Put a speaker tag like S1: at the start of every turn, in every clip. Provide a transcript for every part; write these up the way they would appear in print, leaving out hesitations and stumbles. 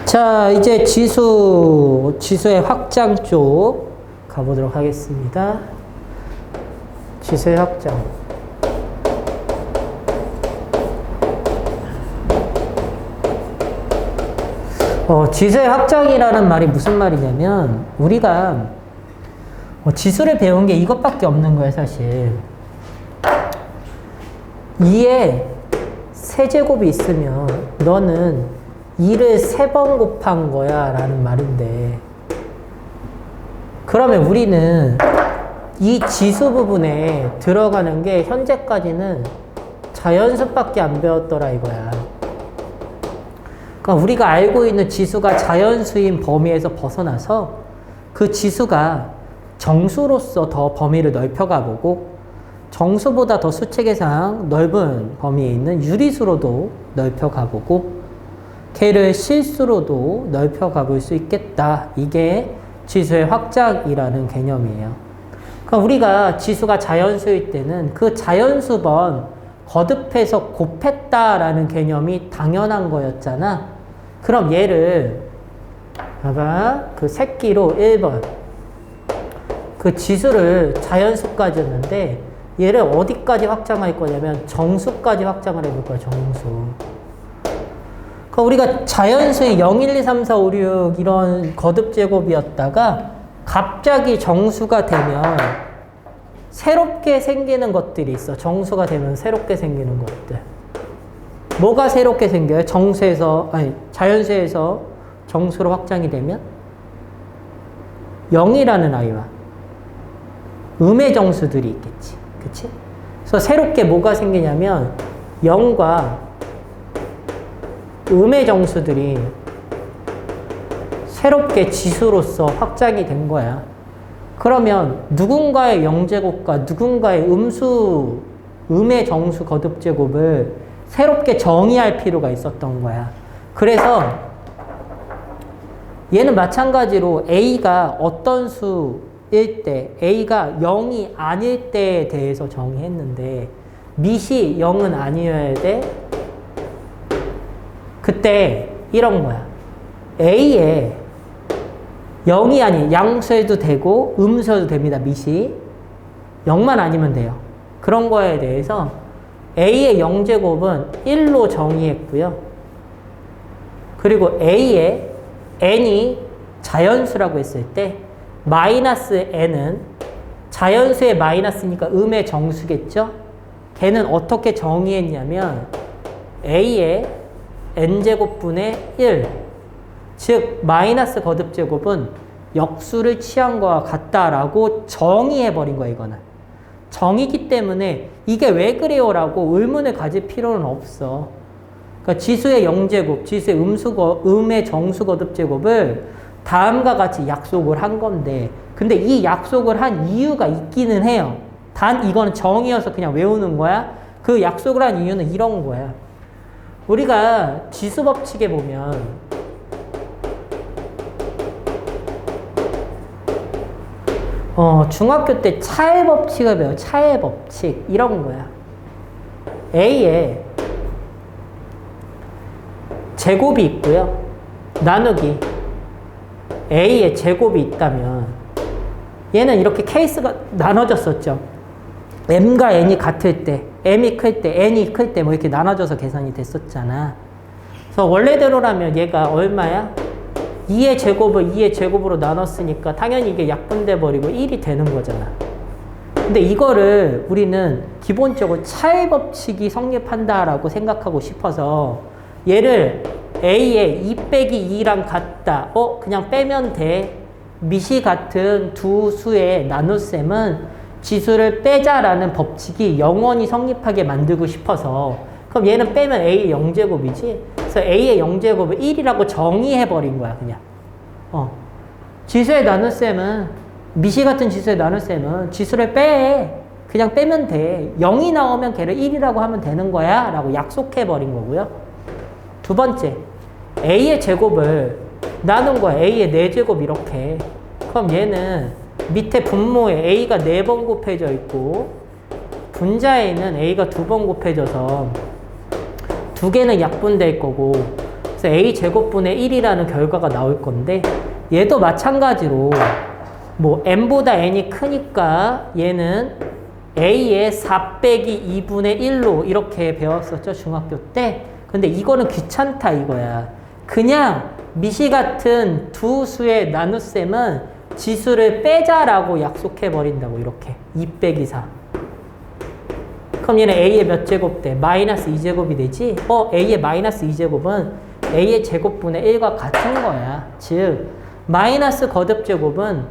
S1: 자, 이제 지수의 확장 쪽 가보도록 하겠습니다. 지수의 확장. 지수의 확장이라는 말이 무슨 말이냐면, 우리가 지수를 배운 게 이것밖에 없는 거예요, 사실. 2에 세제곱이 있으면 너는 2를 3번 곱한 거야 라는 말인데, 그러면 우리는 이 지수 부분에 들어가는 게 현재까지는 자연수밖에 안 배웠더라 이거야. 그러니까 우리가 알고 있는 지수가 자연수인 범위에서 벗어나서 그 지수가 정수로서 더 범위를 넓혀가 보고, 정수보다 더 수체계상 넓은 범위에 있는 유리수로도 넓혀가 보고, 걔를 실수로도 넓혀가 볼 수 있겠다. 이게 지수의 확장이라는 개념이에요. 그러니까 우리가 지수가 자연수일 때는 그 자연수번 거듭해서 곱했다라는 개념이 당연한 거였잖아. 그럼 얘를 봐봐. 그 새끼로 1번 그 지수를 자연수까지였는데 얘를 어디까지 확장할 거냐면 정수까지 확장을 해볼 거야. 정수. 그러니까 우리가 자연수의 0, 1, 2, 3, 4, 5, 6 이런 거듭 제곱이었다가 갑자기 정수가 되면 새롭게 생기는 것들이 있어. 정수가 되면 새롭게 생기는 것들. 뭐가 새롭게 생겨요? 자연수에서 정수로 확장이 되면 0이라는 아이와 음의 정수들이 있겠지. 그치? 그래서 새롭게 뭐가 생기냐면 0과 음의 정수들이 새롭게 지수로서 확장이 된 거야. 그러면 누군가의 0제곱과 누군가의 음의 정수 거듭제곱을 새롭게 정의할 필요가 있었던 거야. 그래서 얘는 마찬가지로 A가 어떤 수일 때, A가 0이 아닐 때에 대해서 정의했는데, 밑이 0은 아니어야 돼. 그때 이런 거야. A에 0이 아닌 양수해도 되고 음수해도 됩니다. 밑이 0만 아니면 돼요. 그런 거에 대해서 A의 0제곱은 1로 정의했고요. 그리고 A의 n이 자연수라고 했을 때 마이너스 n은 자연수의 마이너스니까 음의 정수겠죠. 걔는 어떻게 정의했냐면 A의 n제곱분의 1, 즉 마이너스 거듭제곱은 역수를 취한 거와 같다라고 정의해버린 거야. 이거는 정의기 때문에 이게 왜 그래요? 라고 의문을 가질 필요는 없어. 그러니까 지수의 0제곱, 지수의 음의 정수 거듭제곱을 다음과 같이 약속을 한 건데, 근데 이 약속을 한 이유가 있기는 해요. 단 이거는 정의여서 그냥 외우는 거야. 그 약속을 한 이유는 이런 거야. 우리가 지수 법칙에 보면 중학교 때 차의 법칙을 배워. 차의 법칙 이런 거야. A에 제곱이 있고요. 나누기 A에 제곱이 있다면 얘는 이렇게 케이스가 나눠졌었죠. M과 N이 같을 때, M이 클 때, N이 클 때 뭐 이렇게 나눠져서 계산이 됐었잖아. 그래서 원래대로라면 얘가 얼마야? 2의 제곱을 2의 제곱으로 나눴으니까 당연히 이게 약분돼 버리고 1이 되는 거잖아. 근데 이거를 우리는 기본적으로 차의 법칙이 성립한다라고 생각하고 싶어서 얘를 A에 2 빼기 2랑 같다. 그냥 빼면 돼. 밑이 같은 두 수의 나눗셈은 지수를 빼자라는 법칙이 영원히 성립하게 만들고 싶어서, 그럼 얘는 빼면 A의 0제곱이지? 그래서 A의 0제곱을 1이라고 정의해버린 거야, 그냥. 지수의 나눗셈은, 밑이 같은 지수의 나눗셈은 지수를 빼. 그냥 빼면 돼. 0이 나오면 걔를 1이라고 하면 되는 거야. 라고 약속해버린 거고요. 두 번째, A의 제곱을 나눈 거야. A의 4제곱 이렇게. 그럼 얘는 밑에 분모에 A가 4번 곱해져 있고 분자에는 A가 2번 곱해져서 두 개는 약분될 거고, 그래서 그래서 a제곱분의 1이라는 결과가 나올 건데 얘도 마찬가지로 뭐 n보다 n이 크니까 얘는 a의 4 빼기 2분의 1로 이렇게 배웠었죠, 중학교 때. 근데 이거는 귀찮다 이거야. 그냥 미시 같은 두 수의 나눗셈은 지수를 빼자라고 약속해버린다고. 이렇게 2 빼기 4. 그럼 얘는 a의 몇 제곱 돼? 마이너스 2제곱이 되지? a의 마이너스 2제곱은 a의 제곱분의 1과 같은 거야. 즉 마이너스 거듭제곱은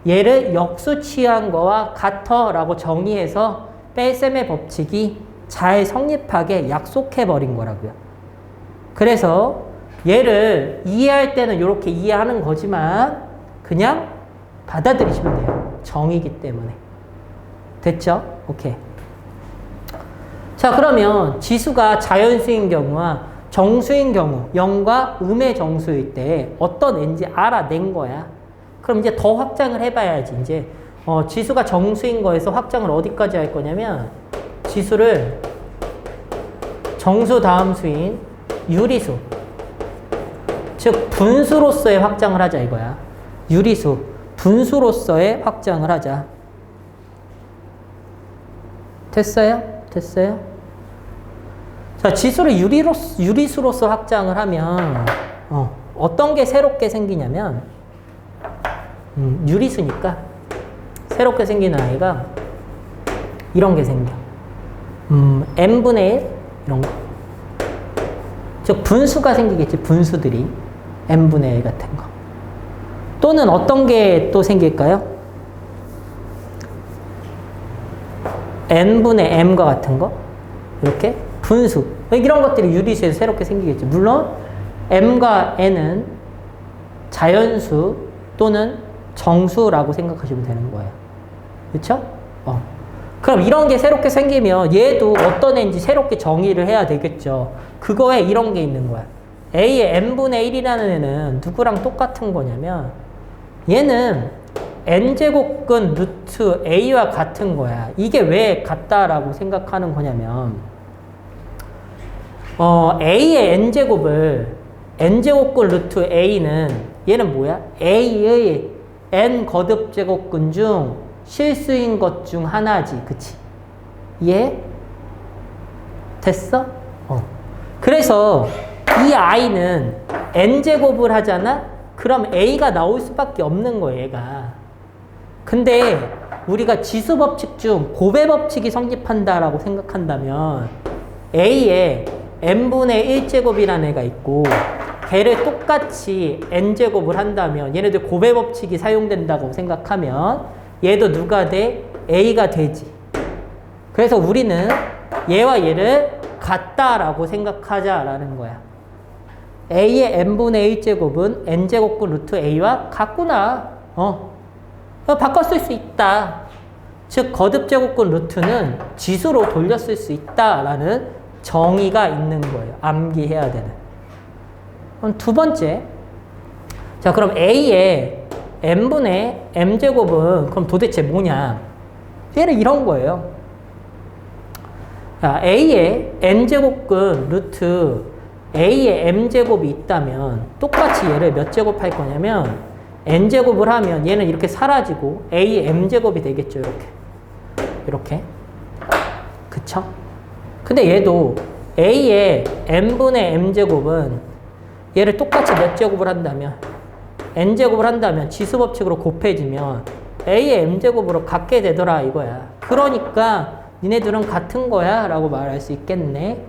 S1: 얘를 역수 취한 거와 같아 라고 정의해서 뺄셈의 법칙이 잘 성립하게 약속해버린 거라고요. 그래서 얘를 이해할 때는 이렇게 이해하는 거지만 그냥 받아들이시면 돼요. 정의이기 때문에. 됐죠? 오케이. 자, 그러면 지수가 자연수인 경우와 정수인 경우 0과 음의 정수일 때 어떤 n지 알아낸 거야. 그럼 이제 더 확장을 해봐야지. 이제 지수가 정수인 거에서 확장을 어디까지 할 거냐면 지수를 정수 다음 수인 유리수, 즉 분수로서의 확장을 하자 이거야. 유리수, 분수로서의 확장을 하자. 됐어요? 됐어요? 자, 지수를 유리수로서 확장을 하면 어떤 게 새롭게 생기냐면 유리수니까 새롭게 생기는 아이가 이런 게 생겨. n분의 1 이런 거. 즉 분수가 생기겠지. 분수들이 n분의 1 같은 거. 또는 어떤 게 또 생길까요? n분의 m과 같은 거. 이렇게 분수. 이런 것들이 유리수에서 새롭게 생기겠지. 물론 m과 n은 자연수 또는 정수라고 생각하시면 되는 거예요. 그렇죠? 그럼 이런 게 새롭게 생기면 얘도 어떤 애인지 새롭게 정의를 해야 되겠죠. 그거에 이런 게 있는 거야. a의 n분의 1이라는 애는 누구랑 똑같은 거냐면 얘는 n제곱근 루트 a와 같은 거야. 이게 왜 같다라고 생각하는 거냐면 a의 n제곱근 루트 a는 얘는 뭐야? a의 n 거듭제곱근 중 실수인 것 중 하나지. 그치? 이해? 됐어? 그래서 이 i는 n제곱을 하잖아? 그럼 a가 나올 수밖에 없는 거야, 얘가. 근데 우리가 지수법칙 중 고배법칙이 성립한다라고 생각한다면 a에 n분의 1제곱이라는 애가 있고 걔를 똑같이 n제곱을 한다면 얘네들 고배법칙이 사용된다고 생각하면 얘도 누가 돼? a가 되지. 그래서 우리는 얘와 얘를 같다라고 생각하자라는 거야. a의 n분의 1제곱은 n제곱근 루트 a와 같구나. 바꿔 쓸 수 있다. 즉 거듭제곱근 루트는 지수로 돌려 쓸 수 있다라는 정의가 있는 거예요. 암기해야 되는. 그럼 두 번째. 자, 그럼 a의 n분의 m제곱은 그럼 도대체 뭐냐? 얘는 이런 거예요. 자, a의 n제곱근 루트 a의 m제곱이 있다면 똑같이 얘를 몇 제곱 할 거냐면 n제곱을 하면 얘는 이렇게 사라지고 a의 m제곱이 되겠죠. 이렇게. 그쵸? 근데 얘도 a의 n분의 m제곱은 얘를 똑같이 몇 제곱을 한다면 n제곱을 한다면 지수법칙으로 곱해지면 a의 m제곱으로 같게 되더라 이거야. 그러니까 니네들은 같은 거야 라고 말할 수 있겠네.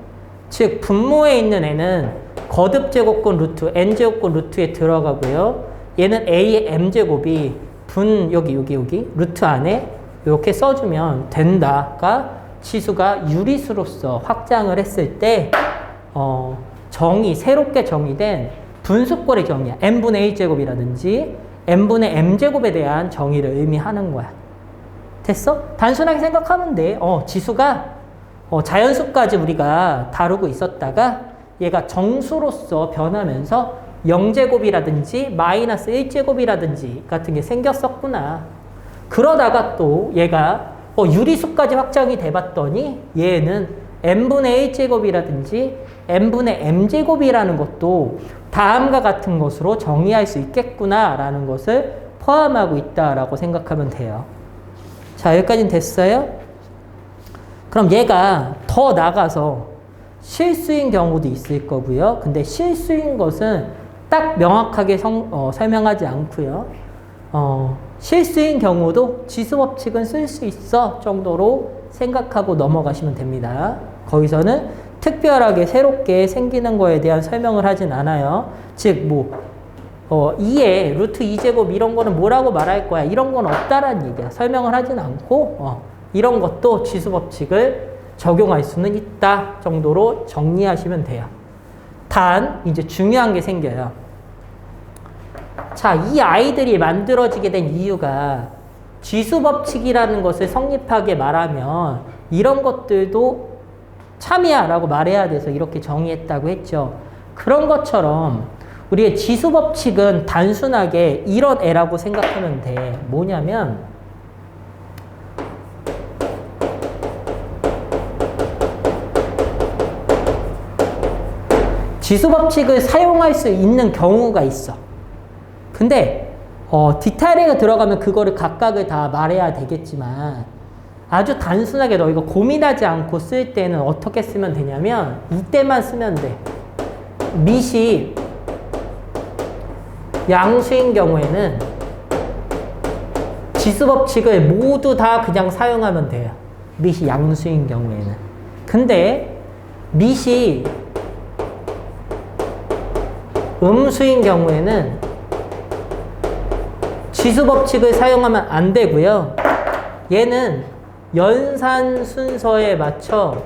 S1: 즉 분모에 있는 애는 거듭제곱근 루트 n제곱근 루트에 들어가고요. 얘는 a의 m제곱이 여기 루트 안에 이렇게 써주면 된다가 지수가 유리수로서 확장을 했을 때 새롭게 정의된 분수꼴의 정의야. n분의 1제곱이라든지 n분의 m제곱에 대한 정의를 의미하는 거야. 됐어? 단순하게 생각하면 돼. 지수가 자연수까지 우리가 다루고 있었다가 얘가 정수로서 변하면서 0제곱이라든지 마이너스 1제곱이라든지 같은 게 생겼었구나. 그러다가 또 얘가 유리수까지 확장이 돼봤더니 얘는 n분의 a제곱이라든지 n분의 m제곱이라는 것도 다음과 같은 것으로 정의할 수 있겠구나라는 것을 포함하고 있다라고 생각하면 돼요. 자, 여기까지는 됐어요? 그럼 얘가 더 나가서 실수인 경우도 있을 거고요. 근데 실수인 것은 딱 명확하게 설명하지 않고요. 실수인 경우도 지수법칙은 쓸 수 있어 정도로 생각하고 넘어가시면 됩니다. 거기서는 특별하게 새롭게 생기는 거에 대한 설명을 하진 않아요. 즉, 2에 루트 2제곱 이런 거는 뭐라고 말할 거야? 이런 건 없다라는 얘기야. 설명을 하진 않고, 이런 것도 지수법칙을 적용할 수는 있다 정도로 정리하시면 돼요. 단, 이제 중요한 게 생겨요. 자, 이 아이들이 만들어지게 된 이유가 지수법칙이라는 것을 성립하게 말하면 이런 것들도 참이야 라고 말해야 돼서 이렇게 정의했다고 했죠. 그런 것처럼 우리의 지수법칙은 단순하게 이런 애라고 생각하면 돼. 뭐냐면 지수법칙을 사용할 수 있는 경우가 있어. 근데 디테일에 들어가면 그거를 각각을 다 말해야 되겠지만 아주 단순하게 너희가 고민하지 않고 쓸 때는 어떻게 쓰면 되냐면 이때만 쓰면 돼. 밑이 양수인 경우에는 지수법칙을 모두 다 그냥 사용하면 돼요. 밑이 양수인 경우에는. 근데 밑이 음수인 경우에는 지수법칙을 사용하면 안 되고요. 얘는 연산 순서에 맞춰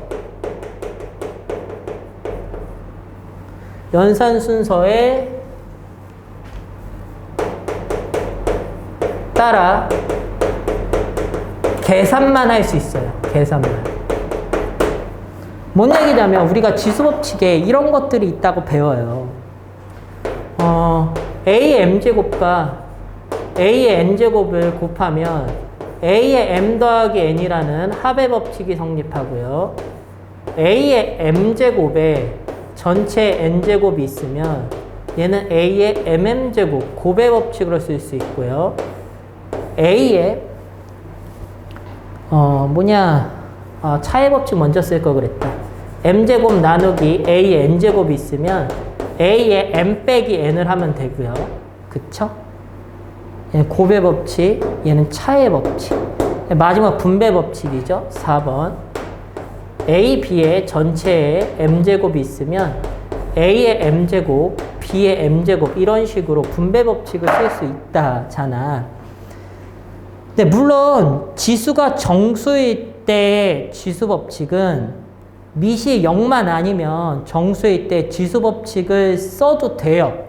S1: 연산 순서에 따라 계산만 할 수 있어요. 계산만. 뭔 얘기냐면 우리가 지수법칙에 이런 것들이 있다고 배워요. A의 m제곱과 A의 n제곱을 곱하면 A의 m 더하기 n이라는 합의 법칙이 성립하고요. A의 m제곱에 전체 n제곱이 있으면 얘는 A의 mm제곱 곱의 법칙으로 쓸 수 있고요. A의 차의 법칙 먼저 쓸 거 그랬다. m제곱 나누기 A의 n제곱이 있으면 A의 m 빼기 n을 하면 되고요. 그쵸? 얘는 곱의 법칙, 얘는 차의 법칙. 마지막 분배 법칙이죠. 4번. A, B의 전체에 m제곱이 있으면 A의 m제곱, B의 m제곱 이런 식으로 분배 법칙을 쓸 수 있다잖아. 근데 물론 지수가 정수일 때 지수 법칙은 밑이 0만 아니면 정수일 때 지수 법칙을 써도 돼요.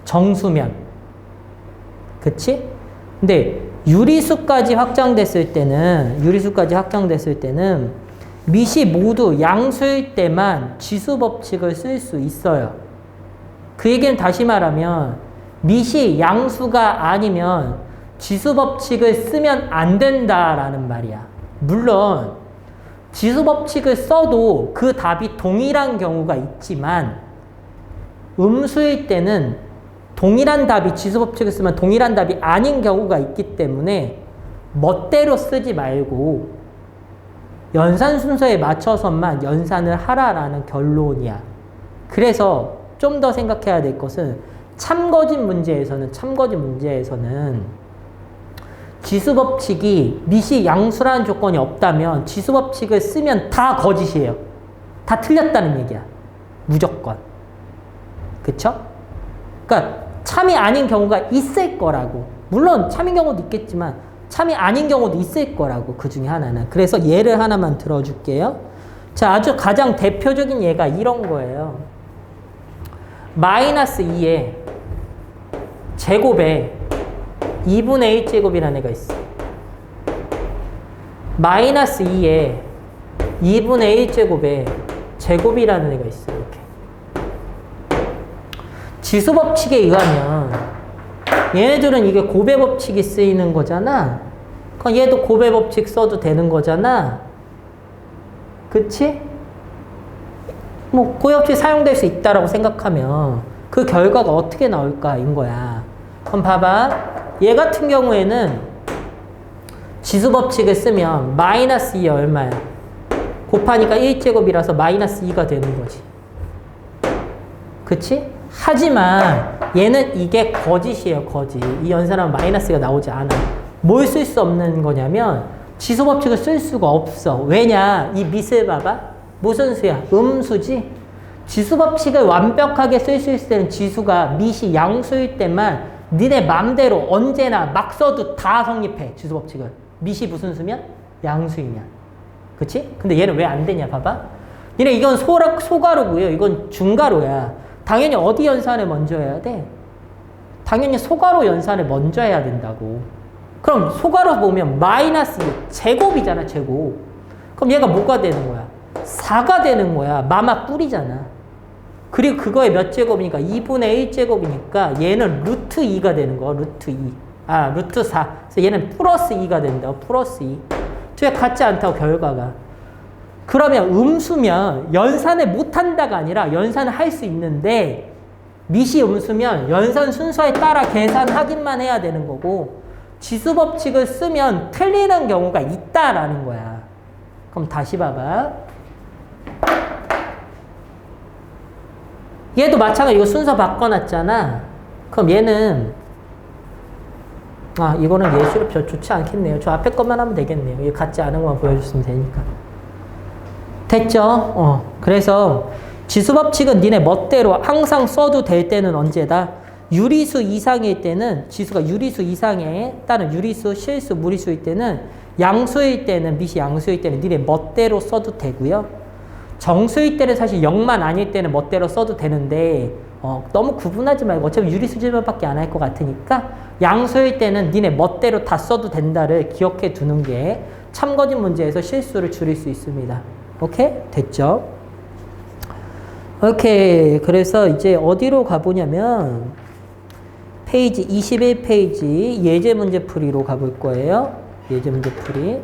S1: 정수면. 그치? 근데 유리수까지 확장됐을 때는 밑이 모두 양수일 때만 지수 법칙을 쓸 수 있어요. 그 얘기는 다시 말하면 밑이 양수가 아니면 지수 법칙을 쓰면 안 된다라는 말이야. 물론 지수 법칙을 써도 그 답이 동일한 경우가 있지만 음수일 때는 동일한 답이 지수 법칙을 쓰면 동일한 답이 아닌 경우가 있기 때문에 멋대로 쓰지 말고 연산 순서에 맞춰서만 연산을 하라라는 결론이야. 그래서 좀 더 생각해야 될 것은 참거진 문제에서는 지수 법칙이 밑이 양수라는 조건이 없다면 지수 법칙을 쓰면 다 거짓이에요. 다 틀렸다는 얘기야. 무조건. 그쵸? 그러니까 참이 아닌 경우가 있을 거라고. 물론 참인 경우도 있겠지만 참이 아닌 경우도 있을 거라고. 그 중에 하나는. 그래서 예를 하나만 들어줄게요. 자, 아주 가장 대표적인 예가 이런 거예요. 마이너스 2의 제곱에 2분의 1제곱이라는 애가 있어. 마이너스 2에 2분의 1제곱에 제곱이라는 애가 있어. 이렇게. 지수 법칙에 의하면 얘네들은 이게 곱의 법칙이 쓰이는 거잖아. 그럼 얘도 곱의 법칙 써도 되는 거잖아. 그치? 뭐 고엽지 사용될 수 있다라고 생각하면 그 결과가 어떻게 나올까인 거야. 그럼 봐봐. 얘 같은 경우에는 지수법칙을 쓰면 마이너스 2가 얼마야? 곱하니까 1제곱이라서 마이너스 2가 되는 거지. 그치? 하지만 얘는 이게 거짓이에요, 거짓. 이 연산하면 마이너스가 나오지 않아. 뭘 쓸 수 없는 거냐면 지수법칙을 쓸 수가 없어. 왜냐? 이 밑을 봐봐. 무슨 수야? 음수지? 지수법칙을 완벽하게 쓸 수 있을 때는 지수가 밑이 양수일 때만 니네 맘대로 언제나 막 써도 다 성립해. 지수법칙을. 밑이 무슨 수면? 양수이면. 그치? 근데 얘는 왜 안 되냐 봐봐. 니네 이건 소가루고요. 이건 중가루야. 당연히 어디 연산을 먼저 해야 돼? 당연히 소가루 연산을 먼저 해야 된다고. 그럼 소가루 보면 마이너스 제곱이잖아, 제곱. 그럼 얘가 뭐가 되는 거야? 4가 되는 거야. 마마 뿔이잖아. 그리고 그거에 몇 제곱이니까 2분의 1제곱이니까 얘는 루트 2가 되는 거야. 루트 2. 아, 루트 4. 그래서 얘는 플러스 2가 된다. 플러스 2. 두 개 같지 않다고 결과가. 그러면 음수면 연산을 못한다가 아니라 연산을 할 수 있는데 밑이 음수면 연산 순서에 따라 계산하기만 해야 되는 거고 지수법칙을 쓰면 틀리는 경우가 있다라는 거야. 그럼 다시 봐봐. 얘도 마찬가지로 이거 순서 바꿔놨잖아. 그럼 얘는 이거는 예시로 별 좋지 않겠네요. 저 앞에 것만 하면 되겠네요. 이게 같지 않은 것만 보여줬으면 되니까. 됐죠? 그래서 지수법칙은 니네 멋대로 항상 써도 될 때는 언제다? 유리수 이상일 때는 지수가 유리수 이상에 따른 유리수, 실수, 무리수일 때는 양수일 때는 밑이 양수일 때는 니네 멋대로 써도 되고요. 정수일 때는 사실 0만 아닐 때는 멋대로 써도 되는데 너무 구분하지 말고 어차피 유리수 질문밖에 안 할 것 같으니까 양수일 때는 니네 멋대로 다 써도 된다를 기억해 두는 게 참거짓 문제에서 실수를 줄일 수 있습니다. 오케이? 됐죠? 오케이. 그래서 이제 어디로 가보냐면 페이지 21페이지 예제 문제 풀이로 가볼 거예요. 예제 문제 풀이.